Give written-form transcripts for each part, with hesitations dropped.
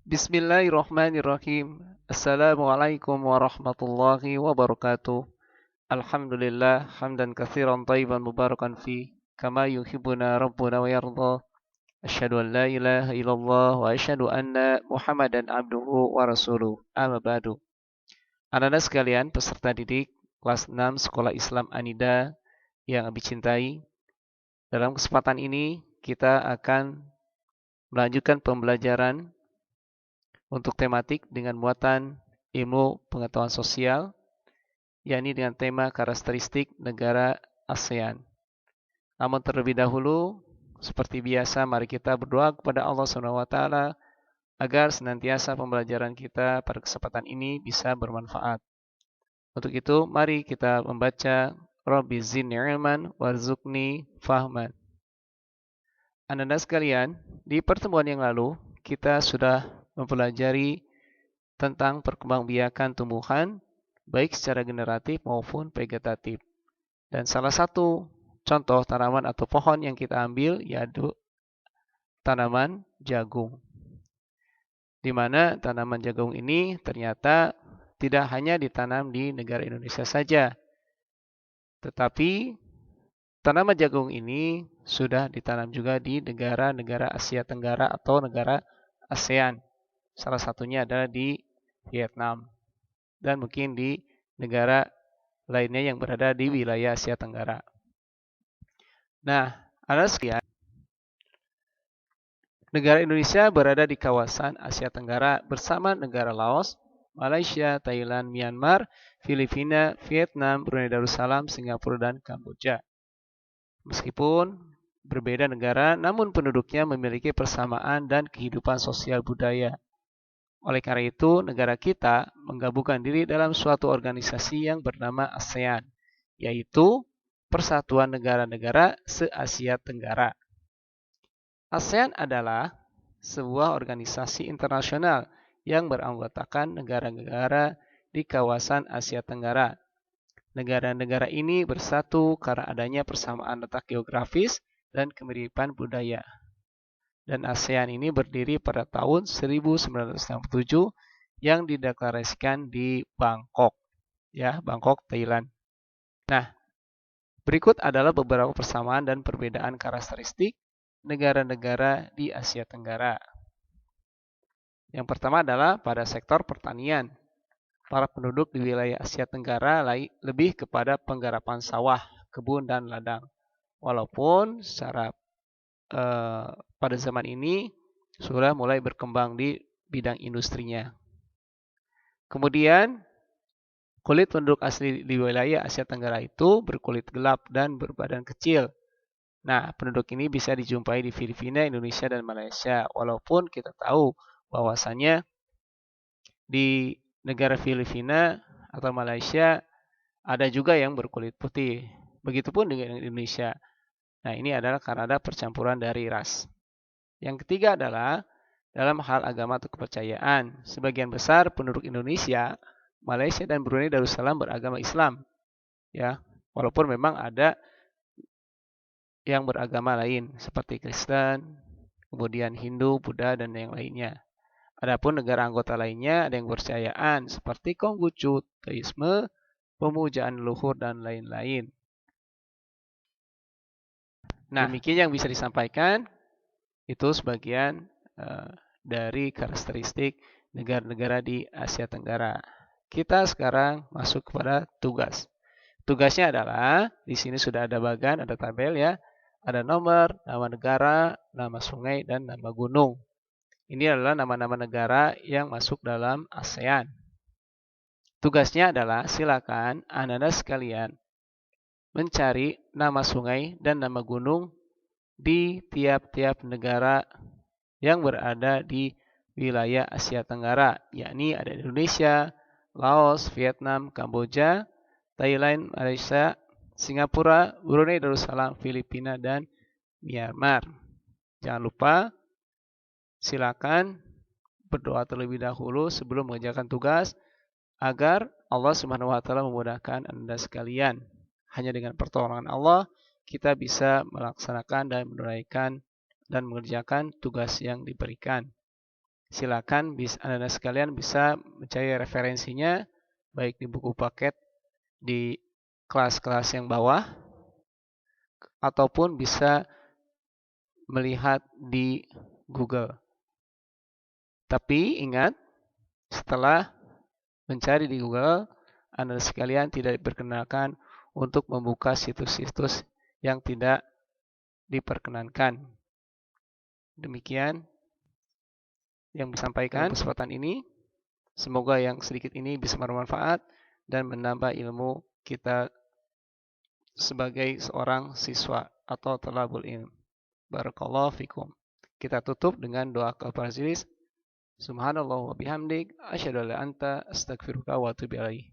Bismillahirrahmanirrahim. Assalamualaikum warahmatullahi wabarakatuh. Alhamdulillah hamdan katsiran thayyiban mubarakan fi kama yuhibbuna rabbuna wa yarda. Asyhadu an la ilaha illallah wa asyhadu anna Muhammadan abduhu wa rasuluh. Amma ba'du. Anak-anak sekalian, peserta didik kelas 6 Sekolah Islam Anida yang Abi cintai, dalam kesempatan ini kita akan melanjutkan pembelajaran untuk tematik dengan muatan ilmu pengetahuan sosial, yakni dengan tema karakteristik negara ASEAN. Namun terlebih dahulu, seperti biasa, mari kita berdoa kepada Allah SWT agar senantiasa pembelajaran kita pada kesempatan ini bisa bermanfaat. Untuk itu, mari kita membaca Rabbi zidni ilman warzuqni fahman. Anda sekalian, di pertemuan yang lalu kita sudah mempelajari tentang perkembangbiakan tumbuhan baik secara generatif maupun vegetatif. Dan salah satu contoh tanaman atau pohon yang kita ambil yaitu tanaman jagung. Di mana tanaman jagung ini ternyata tidak hanya ditanam di negara Indonesia saja, tetapi tanaman jagung ini sudah ditanam juga di negara-negara Asia Tenggara atau negara ASEAN. Salah satunya adalah di Vietnam dan mungkin di negara lainnya yang berada di wilayah Asia Tenggara. Nah, ada sekian. Negara Indonesia berada di kawasan Asia Tenggara bersama negara Laos, Malaysia, Thailand, Myanmar, Filipina, Vietnam, Brunei Darussalam, Singapura, dan Kamboja. Meskipun berbeda negara, namun penduduknya memiliki persamaan dan kehidupan sosial budaya. Oleh karena itu, negara kita menggabungkan diri dalam suatu organisasi yang bernama ASEAN, yaitu Persatuan Negara-Negara Se-Asia Tenggara. ASEAN adalah sebuah organisasi internasional yang beranggotakan negara-negara di kawasan Asia Tenggara. Negara-negara ini bersatu karena adanya persamaan letak geografis dan kemiripan budaya. Dan ASEAN ini berdiri pada tahun 1967 yang dideklarasikan di Bangkok, ya, Bangkok, Thailand. Nah, berikut adalah beberapa persamaan dan perbedaan karakteristik negara-negara di Asia Tenggara. Yang pertama adalah pada sektor pertanian. Para penduduk di wilayah Asia Tenggara lebih kepada penggarapan sawah, kebun, dan ladang. Walaupun secara pada zaman ini sudah mulai berkembang di bidang industrinya. Kemudian, kulit penduduk asli di wilayah Asia Tenggara itu berkulit gelap dan berbadan kecil. Nah, penduduk ini bisa dijumpai di Filipina, Indonesia, dan Malaysia. Walaupun kita tahu bahwasannya di negara Filipina atau Malaysia ada juga yang berkulit putih. Begitupun dengan Indonesia. Nah, ini adalah karena ada percampuran dari ras. Yang ketiga adalah dalam hal agama atau kepercayaan. Sebagian besar penduduk Indonesia, Malaysia, dan Brunei Darussalam beragama Islam. Ya, walaupun memang ada yang beragama lain seperti Kristen, kemudian Hindu, Buddha, dan yang lainnya. Adapun negara anggota lainnya ada yang percayaan seperti Konghucu, Teisme, pemujaan leluhur, dan lain-lain. Nah, demikian yang bisa disampaikan. Itu sebagian dari karakteristik negara-negara di Asia Tenggara. Kita sekarang masuk kepada tugas. Tugasnya adalah di sini sudah ada bagan, ada tabel ya. Ada nomor, nama negara, nama sungai, dan nama gunung. Ini adalah nama-nama negara yang masuk dalam ASEAN. Tugasnya adalah silakan Anda sekalian mencari nama sungai dan nama gunung di tiap-tiap negara yang berada di wilayah Asia Tenggara, yakni ada Indonesia, Laos, Vietnam, Kamboja, Thailand, Malaysia, Singapura, Brunei Darussalam, Filipina, dan Myanmar. Jangan lupa, silakan berdoa terlebih dahulu sebelum mengerjakan tugas agar Allah Subhanahu wa taala memudahkan Anda sekalian. Hanya dengan pertolongan Allah kita bisa melaksanakan dan menunaikan dan mengerjakan tugas yang diberikan. silakan Anda sekalian bisa mencari referensinya baik di buku paket di kelas-kelas yang bawah ataupun bisa melihat di Google. Tapi ingat, setelah mencari di Google, Anda sekalian tidak diperkenankan untuk membuka situs-situs yang tidak diperkenankan. Demikian yang disampaikan kesempatan ini. Semoga yang sedikit ini bisa bermanfaat dan menambah ilmu kita sebagai seorang siswa atau thalabul ilm. Barakallahu fikum. Kita tutup dengan doa kafarat. Subhanallah wa bihamdik, asyhadu an la anta astaghfiruka wa atubu ilaik.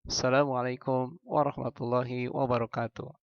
Assalamualaikum warahmatullahi wabarakatuh.